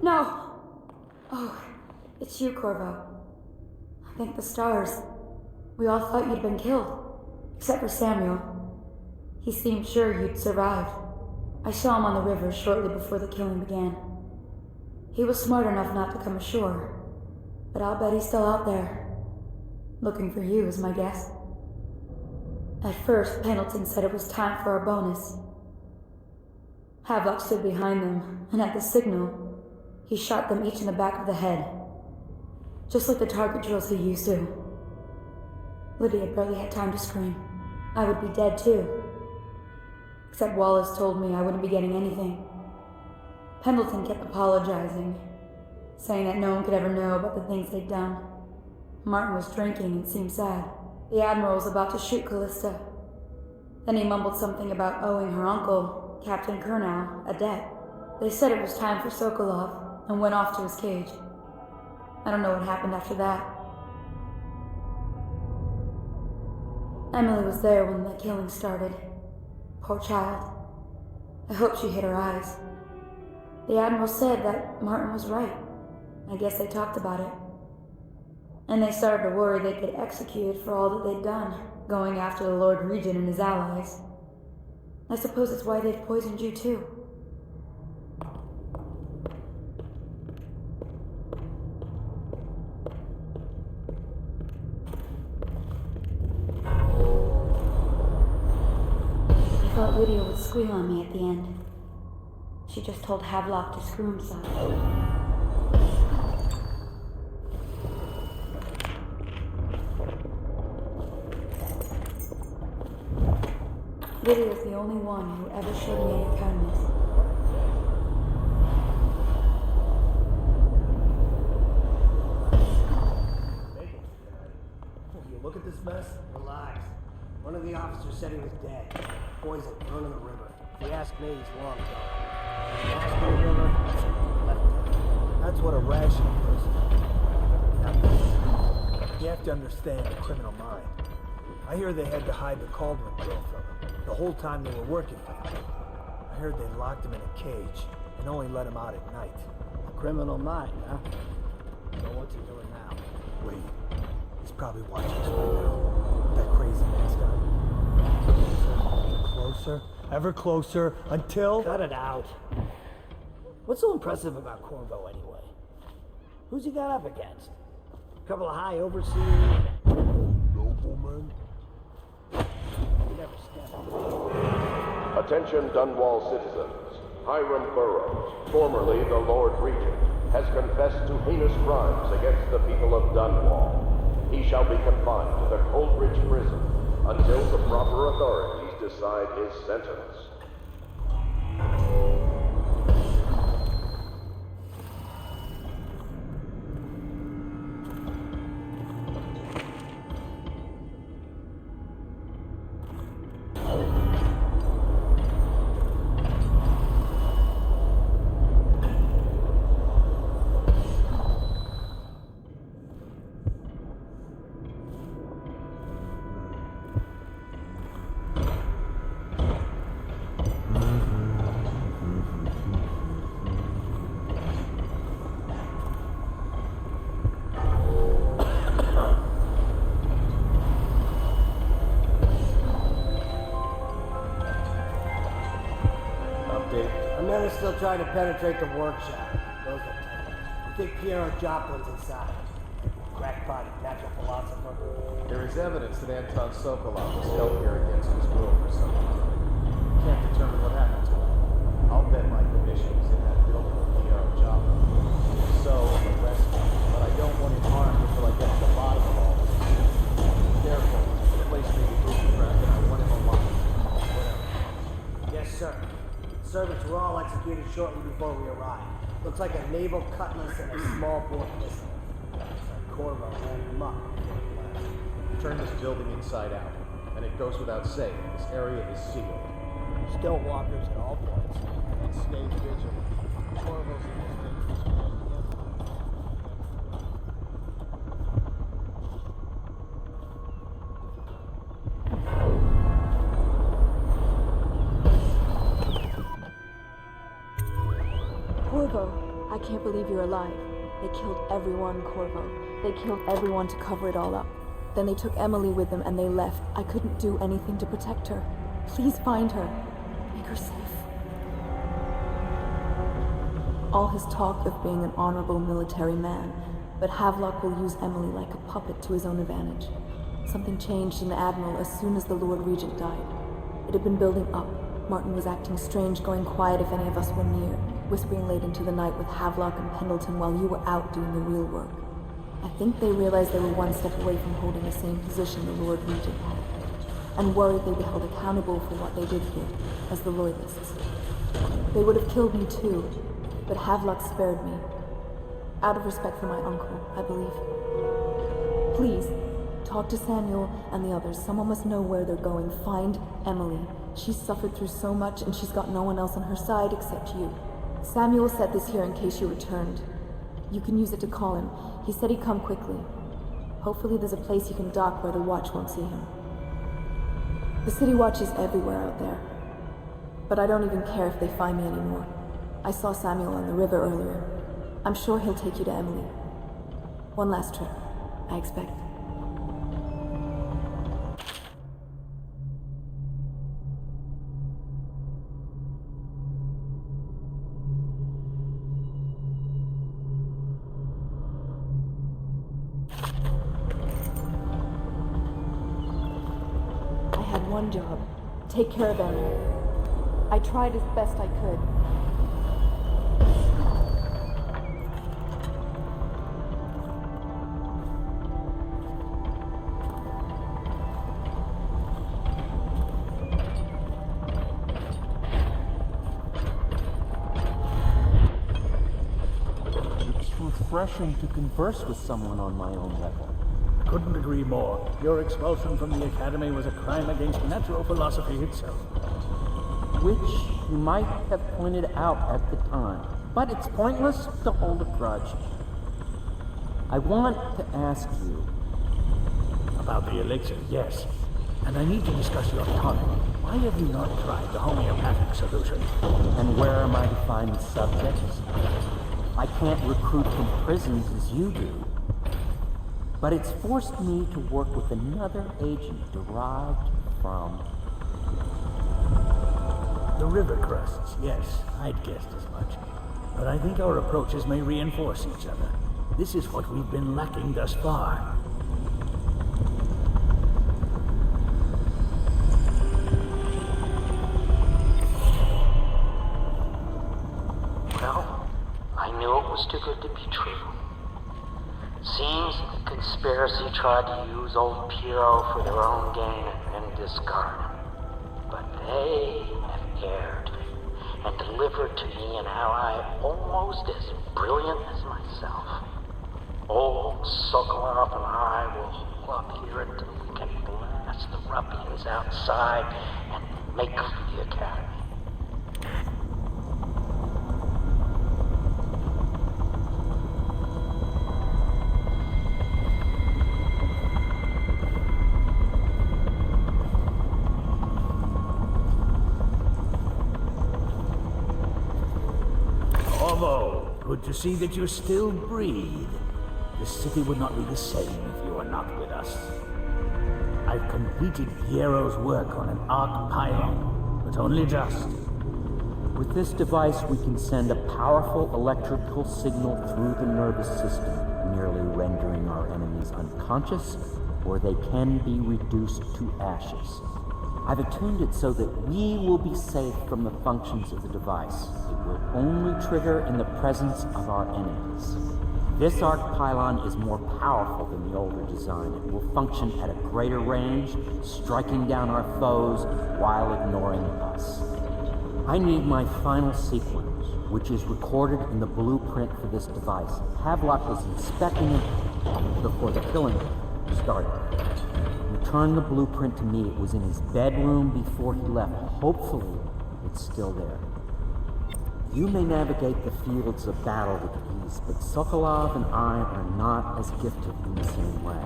No! Oh, it's you, Corvo. Thank the stars. We all thought you'd been killed. Except for Samuel. He seemed sure you'd survived. I saw him on the river shortly before the killing began. He was smart enough not to come ashore, but I'll bet he's still out there. Looking for you is my guess. At first, Pendleton said it was time for our bonus. Havelock stood behind them, and at the signal, he shot them each in the back of the head. Just like the target drills he used to. Lydia barely had time to scream. I would be dead too. Except Wallace told me I wouldn't be getting anything. Pendleton kept apologizing, saying that no one could ever know about the things they'd done. Martin was drinking and seemed sad. The Admiral was about to shoot Callista. Then he mumbled something about owing her uncle, Captain Kurnow, a debt. They said it was time for Sokolov and went off to his cage. I don't know what happened after that. Emily was there when the killing started. Poor child. I hope she hid her eyes. The Admiral said that Martin was right. I guess they talked about it. And they started to worry they'd get executed for all that they'd done, going after the Lord Regent and his allies. I suppose it's why they've poisoned you too. I thought Lydia would squeal on me at the end. She just told Havelock to screw himself. Lydia is the only one who ever showed me any kindness. You look at this mess? Relax. One of the officers said he was dead. Poison, thrown in the river. If you ask me, he's long gone. Lost in the river, left dead. That's what a rational person is. You have to understand the criminal mind. I hear they had to hide the Cauldron girl from him the whole time they were working for him. I heard they locked him in a cage and only let him out at night. Criminal mind, huh? So what's he doing now? Wait, he's probably watching us right now. That crazy mask on. Closer, ever closer, until... Cut it out. What's so impressive about Corvo anyway? Who's he got up against? A couple of high overseers? Nobleman? He never stepped. Attention Dunwall citizens. Hiram Burroughs, formerly the Lord Regent, has confessed to heinous crimes against the people of Dunwall. He shall be confined to the Coldridge prison until the proper authorities decide his sentence. Men are still trying to penetrate the workshop. Those are taken. You think Piero Joplin's inside? Crackpot, natural philosopher. There is evidence that Anton Sokolov was held here against his will for some time. Can't determine what happened to him. I'll bet my commission was in that building with Piero Joplin. So, arrest him. But I don't want him harmed until I get to the bottom of all this. Careful. The place may be booby-trapped and I want him alive. Whatever. Yes, sir. Servants were all executed shortly before we arrived. Looks like a naval cutlass and a small bore pistol. Corvo ran him up. Turn this building inside out. And it goes without saying, this area is sealed. Still walkers at all points. And stay vigilant. Corvo's in his dangerous. Corvo, I can't believe you're alive. They killed everyone, Corvo. They killed everyone to cover it all up. Then they took Emily with them and they left. I couldn't do anything to protect her. Please find her. Make her safe. All his talk of being an honorable military man, but Havelock will use Emily like a puppet to his own advantage. Something changed in the Admiral as soon as the Lord Regent died. It had been building up. Martin was acting strange, going quiet if any of us were near, whispering late into the night with Havelock and Pendleton while you were out doing the real work. I think they realized they were one step away from holding the same position the Lord Regent had, and worried they'd be held accountable for what they did here, as the Loyalists. They would have killed me too, but Havelock spared me. Out of respect for my uncle, I believe. Please, talk to Samuel and the others. Someone must know where they're going. Find Emily. She's suffered through so much and she's got no one else on her side except you. Samuel set this here in case you returned. You can use it to call him. He said he'd come quickly. Hopefully there's a place you can dock where the watch won't see him. The city watch is everywhere out there. But I don't even care if they find me anymore. I saw Samuel on the river earlier. I'm sure he'll take you to Emily. One last trip, I expect. I had one job. Take care of Emily. I tried as best I could. Refreshing to converse with someone on my own level. Couldn't agree more. Your expulsion from the Academy was a crime against natural philosophy itself. Which you might have pointed out at the time. But it's pointless to hold a grudge. I want to ask you. About the elixir, yes. And I need to discuss your tonic. Why have you not tried the homeopathic solution? And where am I to find subjects? I can't recruit from prisons as you do. But it's forced me to work with another agent derived from... The river crusts, yes. I'd guessed as much. But I think our approaches may reinforce each other. This is what we've been lacking thus far. Well, I knew it was too good to be true. Seems the conspiracy tried to use old Piero for their own gain and discard him. But they have erred and delivered to me an ally almost as brilliant as myself. Old Sokolov and I will hold up here until we can blast the ruffians outside and make for the Academy. Good to see that you still breathe. The city would not be the same if you were not with us. I've completed Piero's work on an arc pylon, but only just. With this device, we can send a powerful electrical signal through the nervous system, merely rendering our enemies unconscious, or they can be reduced to ashes. I've attuned it so that we will be safe from the functions of the device. It will only trigger in the presence of our enemies. This arc pylon is more powerful than the older design. It will function at a greater range, striking down our foes while ignoring us. I need my final sequence, which is recorded in the blueprint for this device. Havelock was inspecting it before the killing started. Returned the blueprint to me. It was in his bedroom before he left. Hopefully, it's still there. You may navigate the fields of battle with ease, but Sokolov and I are not as gifted in the same way.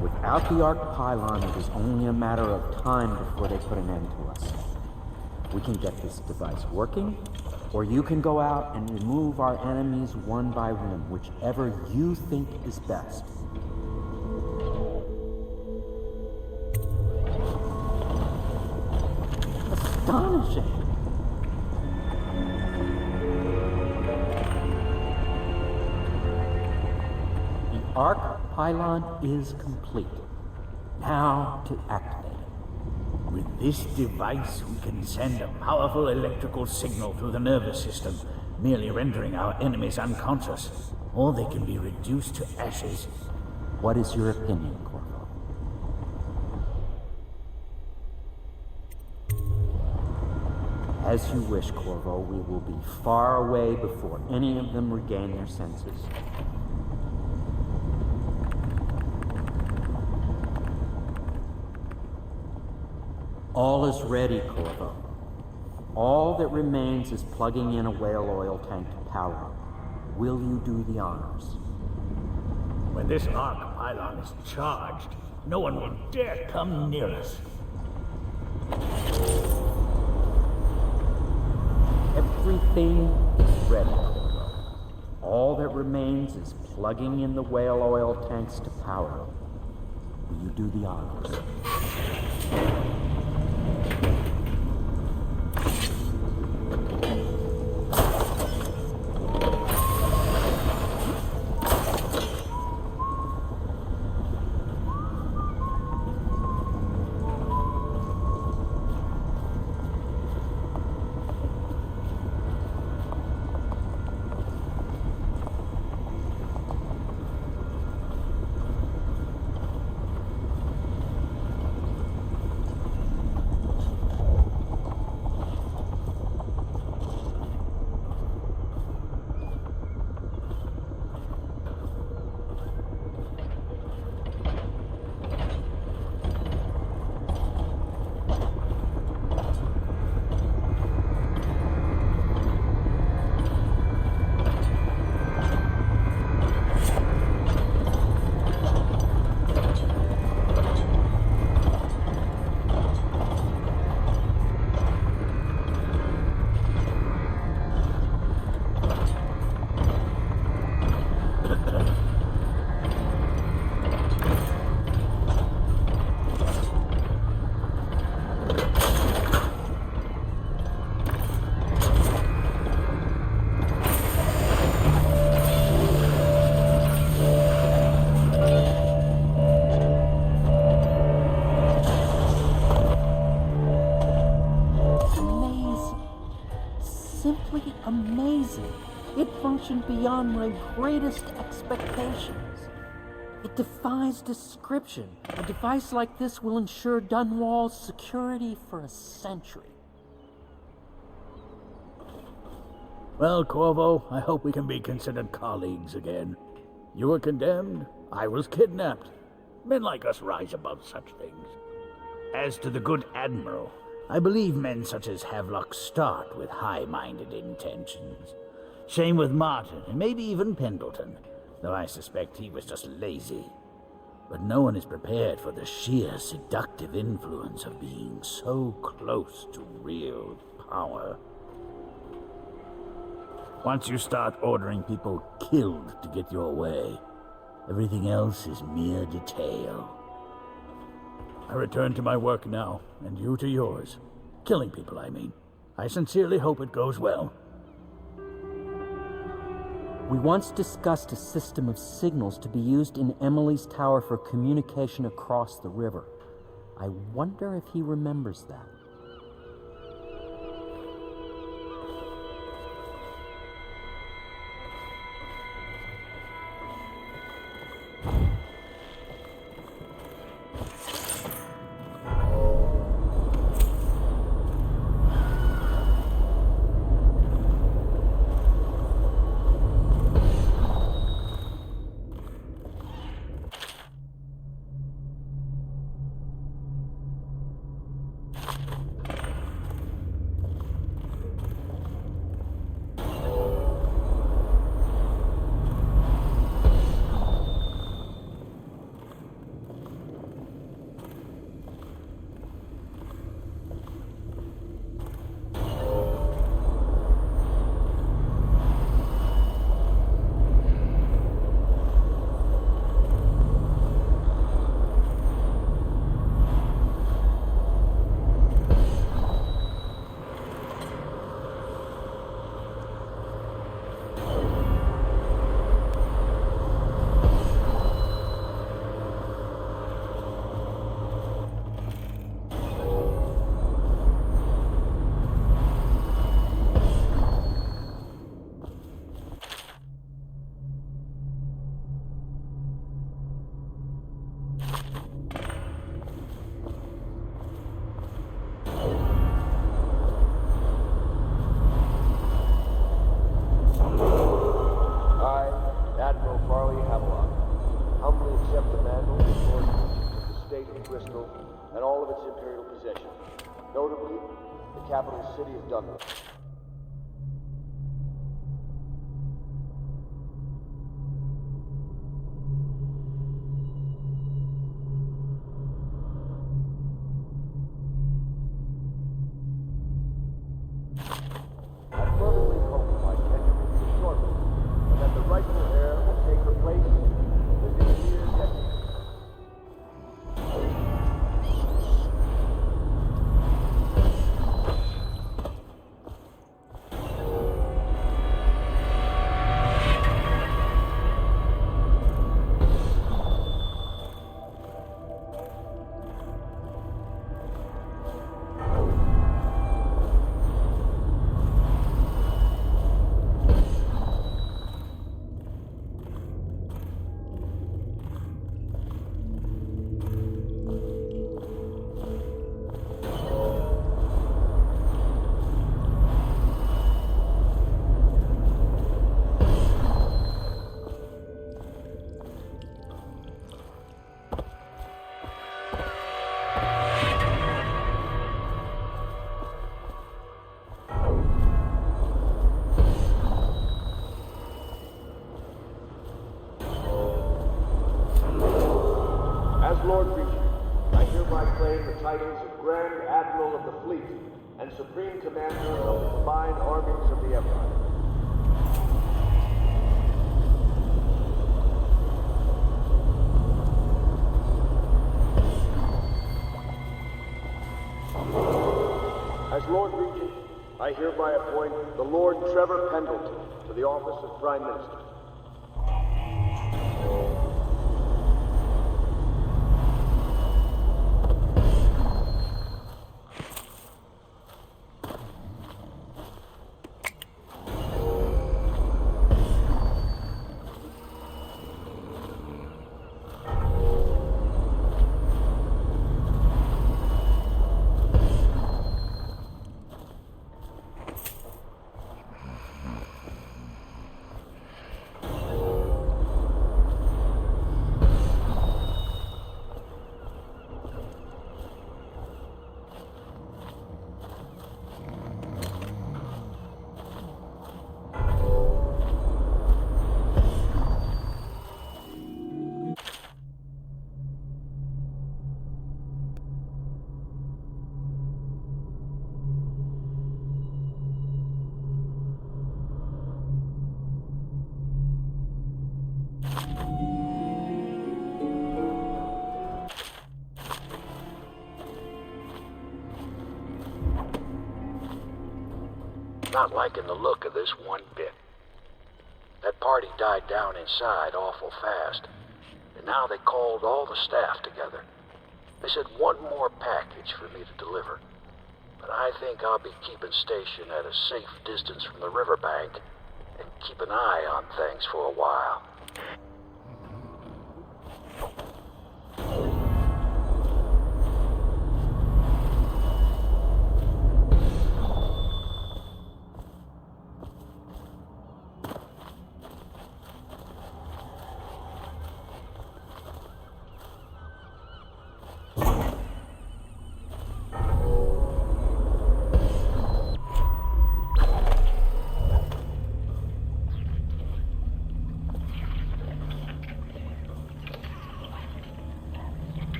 Without the arc pylon, it is only a matter of time before they put an end to us. We can get this device working, Or you can go out and remove our enemies one by one, whichever you think is best. Astonishing! The arc pylon is complete. Now to activate it. With this device, we can send a powerful electrical signal through the nervous system, merely rendering our enemies unconscious, or they can be reduced to ashes. What is your opinion, Corvo? As you wish, Corvo. We will be far away before any of them regain their senses. All is ready, Corvo. All that remains is plugging in a whale oil tank to power it. Will you do the honors? When this arc pylon is charged, no one will dare come near us. Everything is ready, Corvo. All that remains is plugging in the whale oil tanks to power it. Will you do the honors? Simply amazing. It functioned beyond my greatest expectations. It defies description. A device like this will ensure Dunwall's security for a century. Well, Corvo, I hope we can be considered colleagues again. You were condemned, I was kidnapped. Men like us rise above such things. As to the good Admiral, I believe men such as Havelock start with high-minded intentions. Same with Martin, and maybe even Pendleton, though I suspect he was just lazy. But no one is prepared for the sheer seductive influence of being so close to real power. Once you start ordering people killed to get your way, everything else is mere detail. I return to my work now, and you to yours. Killing people, I mean. I sincerely hope it goes well. We once discussed a system of signals to be used in Emily's tower for communication across the river. I wonder if he remembers that. all of its Imperial possessions, notably the capital city of Dunwall. I fervently hope my tenure will be shortened, and that the rightful heir will take her place within a mere decade. Lord Regent, I hereby claim the titles of Grand Admiral of the Fleet and Supreme Commander of the combined armies of the Empire. As Lord Regent, I hereby appoint the Lord Trevor Pendleton to the office of Prime Minister. Not liking the look of this one bit. That party died down inside awful fast, and now they called all the staff together. They said one more package for me to deliver, but I think I'll be keeping station at a safe distance from the riverbank and keep an eye on things for a while.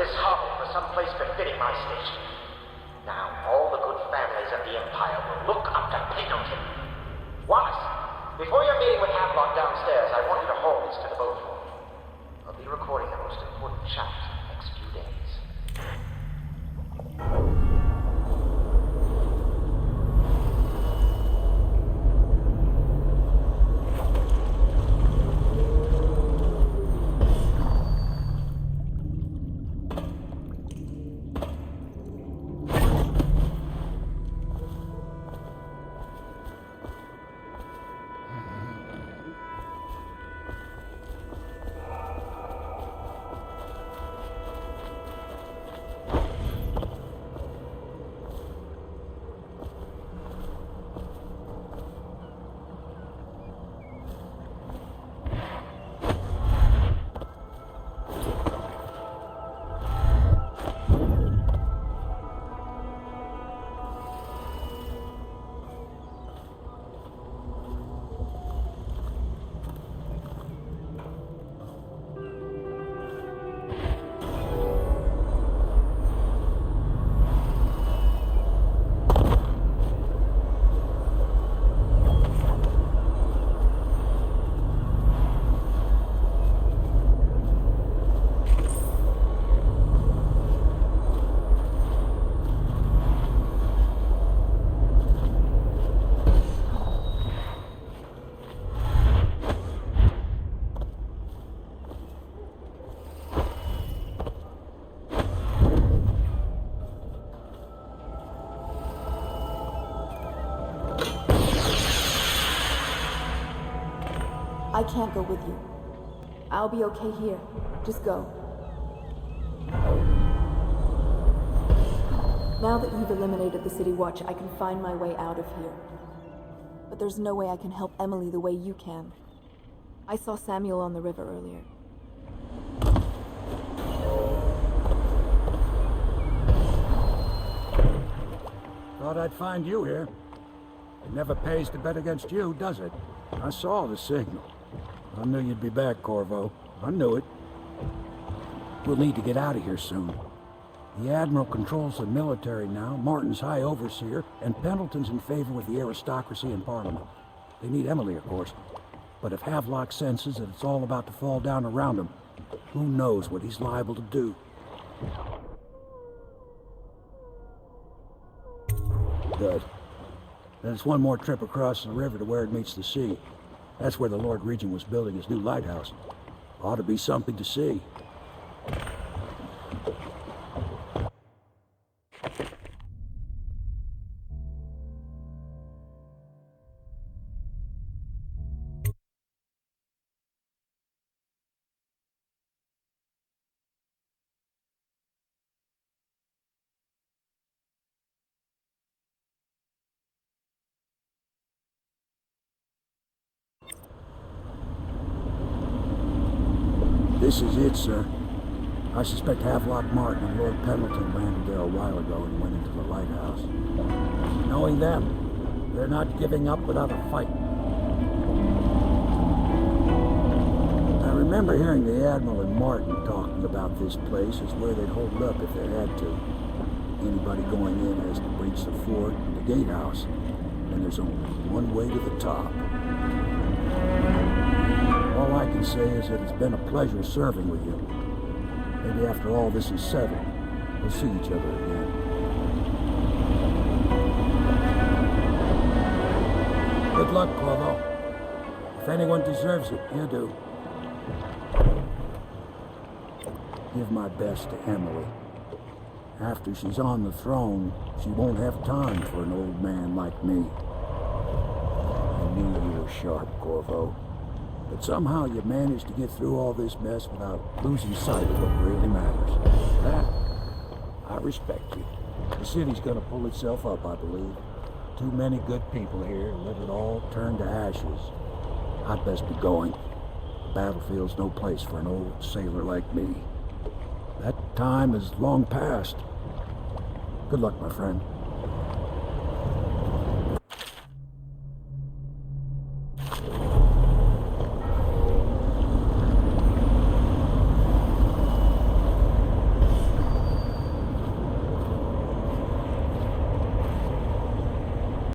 this hovel for some place befitting my station. Now, all the good families of the Empire will look up to Pendleton. Wallace, before your meeting with Havelock downstairs, I want you to hold this to the boat for me. I'll be recording the most important chapters in the next few days. I can't go with you. I'll be okay here. Just go. Now that you've eliminated the City Watch, I can find my way out of here. But there's no way I can help Emily the way you can. I saw Samuel on the river earlier. Thought I'd find you here. It never pays to bet against you, does it? I saw the signal. I knew you'd be back, Corvo. I knew it. We'll need to get out of here soon. The Admiral controls the military now, Martin's High Overseer, and Pendleton's in favor with the aristocracy and Parliament. They need Emily, of course. But if Havelock senses that it's all about to fall down around him, who knows what he's liable to do. Good. There's one more trip across the river to where it meets the sea. That's where the Lord Regent was building his new lighthouse. Ought to be something to see. This is it, sir. I suspect Havelock Martin and Lord Pendleton landed there a while ago and went into the lighthouse. Knowing them, they're not giving up without a fight. I remember hearing the Admiral and Martin talking about this place as where they'd hold up if they had to. Anybody going in has to breach the fort, the gatehouse, and there's only one way to the top. All I can say is that it's been a pleasure serving with you. Maybe after all this is settled, we'll see each other again. Good luck, Corvo. If anyone deserves it, you do. Give my best to Emily. After she's on the throne, she won't have time for an old man like me. I knew you were sharp, Corvo. But somehow you managed to get through all this mess without losing sight of what really matters. That, I respect you. The city's gonna pull itself up, I believe. Too many good people here to let it all turn to ashes. I'd best be going. The battlefield's no place for an old sailor like me. That time is long past. Good luck, my friend.